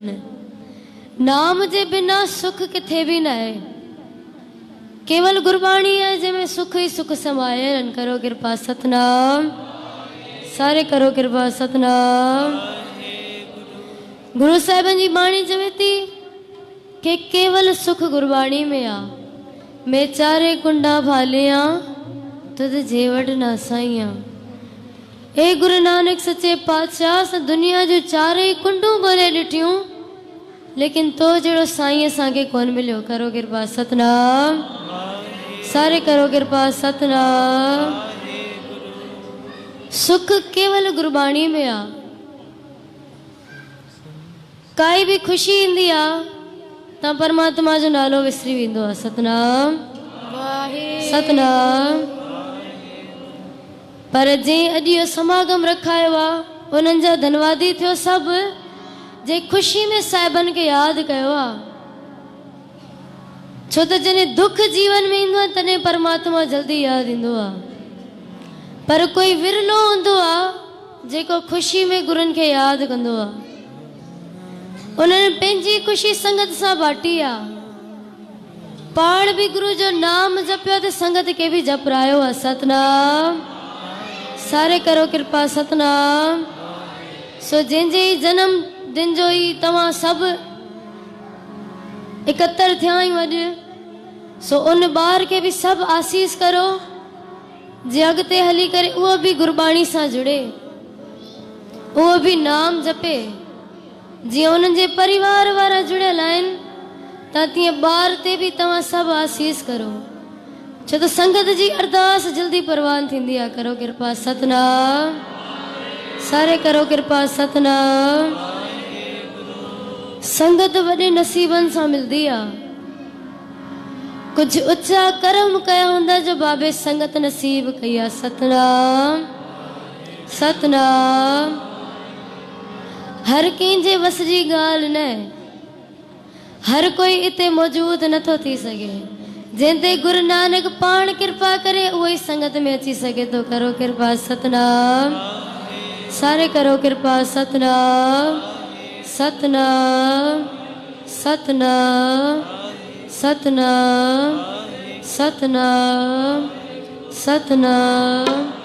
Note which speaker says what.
Speaker 1: नाम जे बिना सुख किथे भी न है। केवल गुरबाणी है जिमें सुख ही सुख समाये। करो कृपा सतनाम, सारे करो कृपा सतनाम। गुरु साहिबन जी बाणी चवे थी कि केवल सुख गुरबाणी में आ। मैं चारे कुंडा भालिया तुझ जेवट ना साइया। ए गुरु नानक सच्चे पातशाह दुनिया जो चारे कुंडू भले ॾिठियूं, लेकिन तो जड़ो साईं असांखे कोन मिलियो। करो कृपा सतनाम, सारे करो कृपा सतनाम। सुख केवल गुरबाणी में आ। काई भी खुशी इंदी आ ता परमात्मा जो नालो विसरी वेंदो आ। सतनाम सतनाम। पर जे अॼु इहो समागम रखायो आ उन्हनि जा धन्यवादी थियो सब जे खुशी में साहिबन के याद कयो आ। छो त जने दुख जीवन में इंदो तने परमात्मा जल्दी याद इंदो आ। पर कोई विरलो हूंदो आ जेको खुशी में गुरुनि खे याद कंदो आ। उन्हनि पंहिंजी खुशी संगत सां बाटी आ। पाण भी गुरु जो नाम जपियो त संगत के भी जपरायो आ। सतनाम, सारे करो कृपा सतनाम। सो जंहिंजे जन्म दिन जो ही तव्हां सब एकत्र थिया आहियूं अॼु, सो उन ॿार के भी सब आसीस करो जे अॻिते हली करे उहो भी गुरबाणी सां जुड़े, उहो भी नाम जपे। जीअं उन्हनि जे परिवार वारा जुड़ियल आहिनि त तीअं ॿार ते भी तव्हां सब आसीस करो। छो त संगत जी अरदास जल्दी परवान थींदी आहे। करो कृपा सतनाम, सारे करो कृपा सतनाम। संगत वॾे नसीबन सां मिलदी आ। कुछ उच्चा कर्म कया हुंदा जो बाबे संगत नसीब कई आ। सतनाम सतनाम। हर कंहिंजे वस जी ॻाल्हि न, हर कोई इते मौजूद नथो थी सघे। जंहिंते गुरु नानक पाण कृपा करे उहो ई संगत में अची सघे थो। करो कृपा सतनाम, सारे करो कृपा सतनाम सतनाम सतनाम सतनाम सतनाम सतनाम।